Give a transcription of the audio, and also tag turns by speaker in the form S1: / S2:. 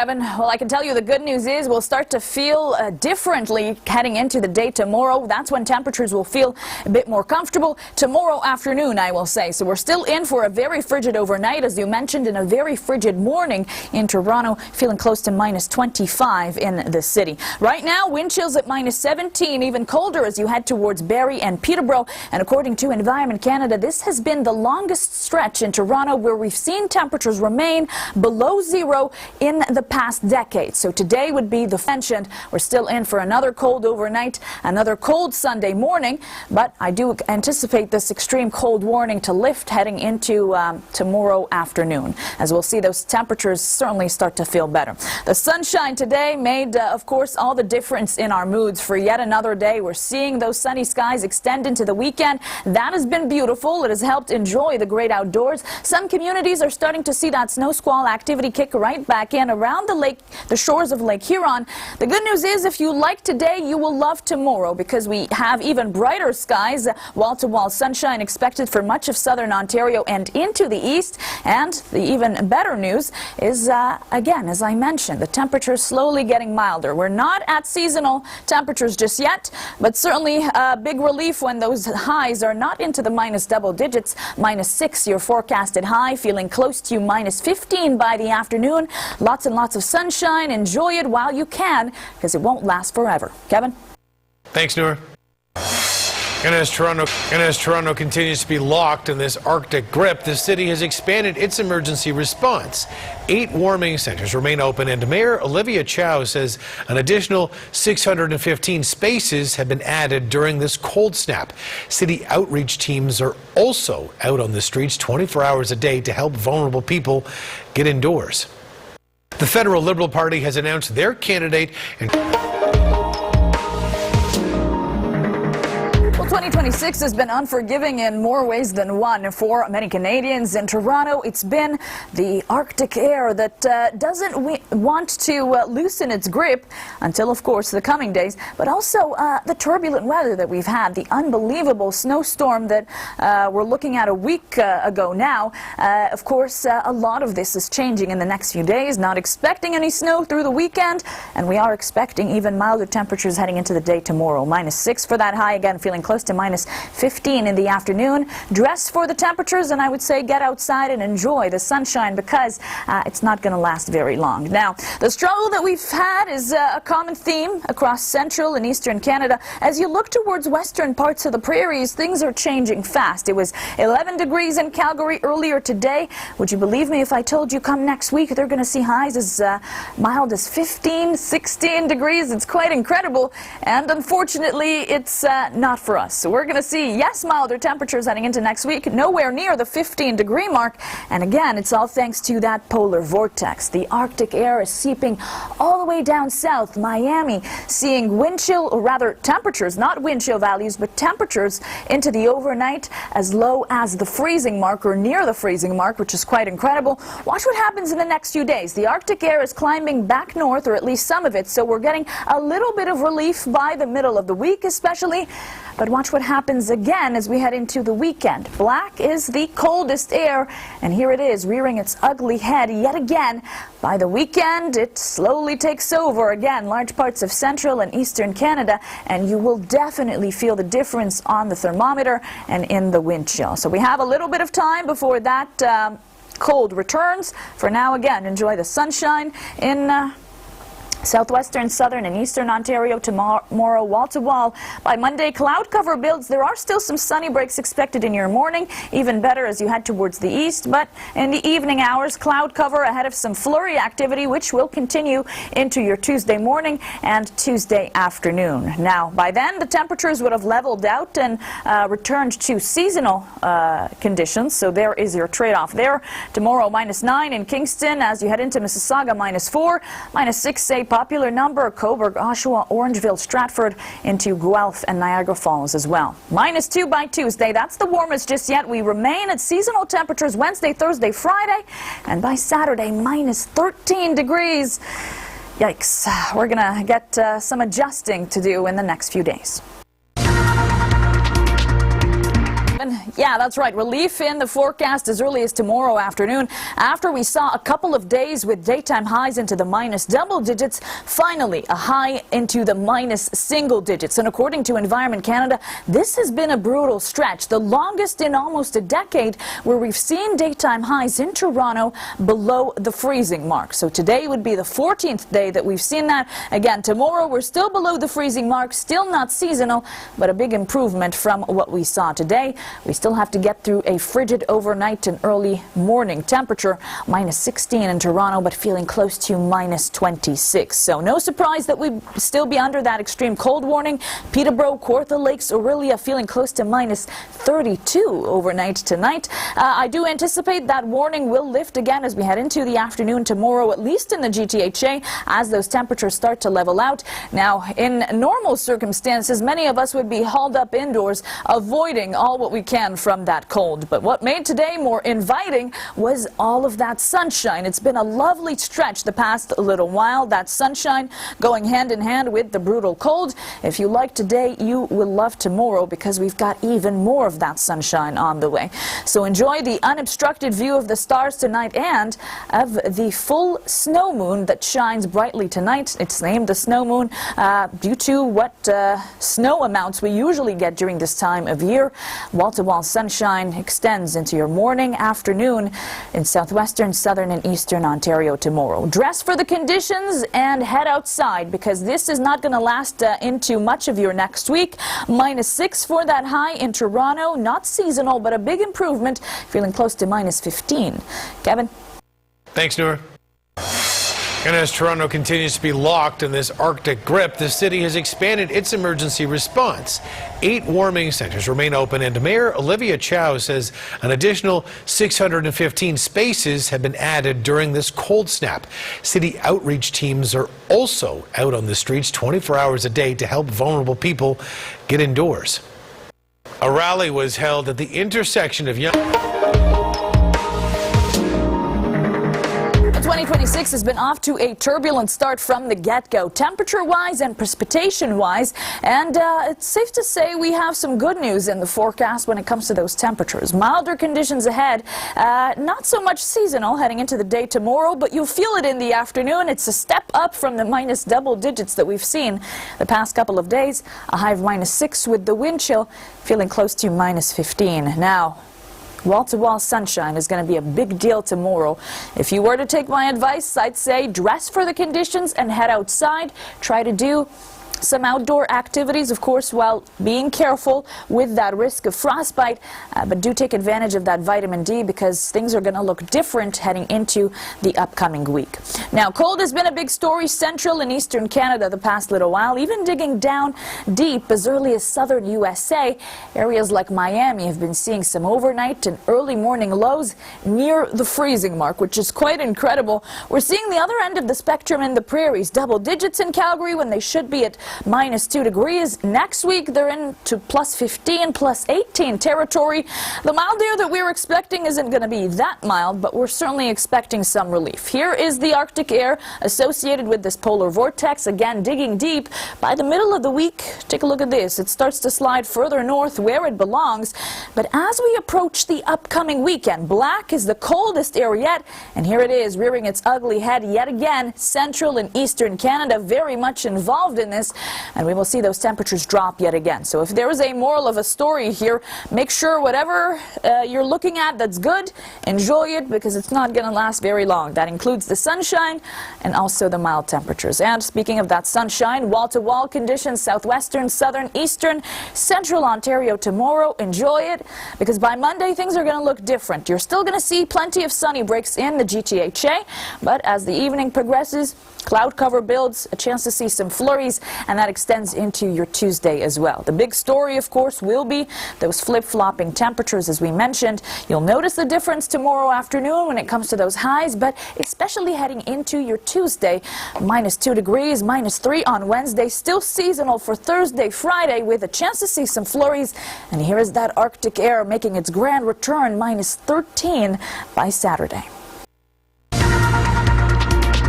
S1: Kevin, well, I can tell you the good news is we'll start to feel differently heading into the day tomorrow. That's when temperatures will feel a bit more comfortable. Tomorrow afternoon, I will say. So we're still in for a very frigid overnight, as you mentioned, and a very frigid morning in Toronto, feeling close to minus 25 in the city. Right now, wind chills at minus 17, even colder as you head towards Barrie and Peterborough. And according to Environment Canada, this has been the longest stretch in Toronto where we've seen temperatures remain below zero in the past decade. So today would be the mentioned. We're still in for another cold overnight, another cold Sunday morning, but I do anticipate this extreme cold warning to lift heading into tomorrow afternoon, as we'll see those temperatures certainly start to feel better. The sunshine today made, of course, all the difference in our moods for yet another day. We're seeing those sunny skies extend into the weekend. That has been beautiful. It has helped enjoy the great outdoors. Some communities are starting to see that snow squall activity kick right back in around the shores of Lake Huron. The good news is if you like today, you will love tomorrow, because we have even brighter skies, wall-to-wall sunshine expected for much of southern Ontario and into the east. And the even better news is, again, as I mentioned, the temperature is slowly getting milder. We're not at seasonal temperatures just yet, but certainly a big relief when those highs are not into the minus double digits. Minus 6 your forecasted high, feeling close to minus 15 by the afternoon. Lots and lots of sunshine. Enjoy it while you can, because it won't last forever. Kevin?
S2: Thanks, Noor. And as Toronto continues to be locked in this Arctic grip, the city has expanded its emergency response. 8 warming centers remain open, and Mayor Olivia Chow says an additional 615 spaces have been added during this cold snap. City outreach teams are also out on the streets 24 hours a day to help vulnerable people get indoors. The Federal Liberal Party has announced their candidate in
S1: 2026 has been unforgiving in more ways than one for many Canadians. In Toronto, it's been the Arctic air that doesn't want to loosen its grip until, of course, the coming days, but also the turbulent weather that we've had, the unbelievable snowstorm that we're looking at a week ago now. Of course, a lot of this is changing in the next few days. Not expecting any snow through the weekend, and we are expecting even milder temperatures heading into the day tomorrow. Minus 6 for that high, again feeling close to minus 15 in the afternoon. Dress for the temperatures, and I would say get outside and enjoy the sunshine, because it's not going to last very long. Now, the struggle that we've had is a common theme across central and eastern Canada. As you look towards western parts of the prairies, things are changing fast. It was 11 degrees in Calgary earlier today. Would you believe me if I told you come next week they're going to see highs as mild as 15, 16 degrees? It's quite incredible, and unfortunately it's not for us. So we're going to see, yes, milder temperatures heading into next week, nowhere near the 15-degree mark. And again, it's all thanks to that polar vortex. The Arctic air is seeping all the way down south. Miami seeing wind chill, or rather temperatures, not wind chill values, but temperatures into the overnight as low as the freezing mark, or near the freezing mark, which is quite incredible. Watch what happens in the next few days. The Arctic air is climbing back north, or at least some of it, so we're getting a little bit of relief by the middle of the week especially. But watch what happens again as we head into the weekend. Black is the coldest air, and here it is rearing its ugly head yet again. By the weekend, it slowly takes over again large parts of central and eastern Canada, and you will definitely feel the difference on the thermometer and in the wind chill. So we have a little bit of time before that cold returns. For now, again, enjoy the sunshine in southwestern, southern, and eastern Ontario tomorrow, wall-to-wall. By Monday, cloud cover builds. There are still some sunny breaks expected in your morning, even better as you head towards the east. But in the evening hours, cloud cover ahead of some flurry activity, which will continue into your Tuesday morning and Tuesday afternoon. Now, by then, the temperatures would have leveled out and returned to seasonal conditions. So there is your trade-off there. Tomorrow, minus 9 in Kingston. As you head into Mississauga, minus 4. Minus 6, say, popular number, Cobourg, Oshawa, Orangeville, Stratford, into Guelph and Niagara Falls as well. Minus 2 by Tuesday. That's the warmest just yet. We remain at seasonal temperatures Wednesday, Thursday, Friday, and by Saturday, minus 13 degrees. Yikes. We're going to get some adjusting to do in the next few days. Yeah, that's right. Relief in the forecast as early as tomorrow afternoon. After we saw a couple of days with daytime highs into the minus double digits, finally a high into the minus single digits. And according to Environment Canada, this has been a brutal stretch, the longest in almost a decade, where we've seen daytime highs in Toronto below the freezing mark. So today would be the 14th day that we've seen that. Again, tomorrow we're still below the freezing mark, still not seasonal, but a big improvement from what we saw today. We still have to get through a frigid overnight and early morning temperature, minus 16 in Toronto, but feeling close to minus 26. So no surprise that we'd still be under that extreme cold warning. Peterborough, Kawartha Lakes, Orillia feeling close to minus 32 overnight tonight. I do anticipate that warning will lift again as we head into the afternoon tomorrow, at least in the GTHA, as those temperatures start to level out. Now, in normal circumstances, many of us would be hauled up indoors, avoiding all what we can from that cold. But what made today more inviting was all of that sunshine. It's been a lovely stretch the past little while, that sunshine going hand in hand with the brutal cold. If you like today, you will love tomorrow, because we've got even more of that sunshine on the way. So enjoy the unobstructed view of the stars tonight and of the full snow moon that shines brightly tonight. It's named the snow moon due to what snow amounts we usually get during this time of year. Wall-to-wall sunshine extends into your morning, afternoon in southwestern, southern and eastern Ontario tomorrow. Dress for the conditions and head outside, because this is not going to last into much of your next week. Minus 6 for that high in Toronto. Not seasonal, but a big improvement. Feeling close to minus 15. Kevin?
S2: Thanks, Noor. And as Toronto continues to be locked in this Arctic grip, the city has expanded its emergency response. 8 warming centers remain open, and Mayor Olivia Chow says an additional 615 spaces have been added during this cold snap. City outreach teams are also out on the streets 24 hours a day to help vulnerable people get indoors. A rally was held at the intersection of
S1: 2026 has been off to a turbulent start from the get-go, temperature-wise and precipitation-wise, and it's safe to say we have some good news in the forecast when it comes to those temperatures. Milder conditions ahead, not so much seasonal heading into the day tomorrow, but you'll feel it in the afternoon. It's a step up from the minus double digits that we've seen the past couple of days. A high of minus 6 with the wind chill, feeling close to minus 15. Now, wall-to-wall sunshine is going to be a big deal tomorrow. If you were to take my advice, I'd say dress for the conditions and head outside. Try to do some outdoor activities, of course, while being careful with that risk of frostbite, but do take advantage of that vitamin D, because things are going to look different heading into the upcoming week. Now, cold has been a big story central and eastern Canada the past little while, even digging down deep as early as southern USA. Areas like Miami have been seeing some overnight and early morning lows near the freezing mark, which is quite incredible. We're seeing the other end of the spectrum in the prairies, double digits in Calgary when they should be at minus 2 degrees. Next week, they're into plus 15, plus 18 territory. The mild air that we were expecting isn't going to be that mild, but we're certainly expecting some relief. Here is the Arctic air associated with this polar vortex, again digging deep. By the middle of the week, take a look at this. It starts to slide further north where it belongs. But as we approach the upcoming weekend, black is the coldest air yet, and here it is rearing its ugly head yet again. Central and eastern Canada very much involved in this, and we will see those temperatures drop yet again. So if there is a moral of a story here, make sure whatever you're looking at that's good, enjoy it, because it's not going to last very long. That includes the sunshine and also the mild temperatures. And speaking of that sunshine, wall-to-wall conditions, southwestern, southern, eastern, central Ontario tomorrow. Enjoy it, because by Monday things are going to look different. You're still going to see plenty of sunny breaks in the GTHA, but as the evening progresses, cloud cover builds, a chance to see some flurries, and that extends into your Tuesday as well. The big story, of course, will be those flip-flopping temperatures, as we mentioned. You'll notice the difference tomorrow afternoon when it comes to those highs, but especially heading into your Tuesday, minus 2 degrees, minus 3 on Wednesday, still seasonal for Thursday, Friday, with a chance to see some flurries. And here is that Arctic air making its grand return, minus 13 by Saturday.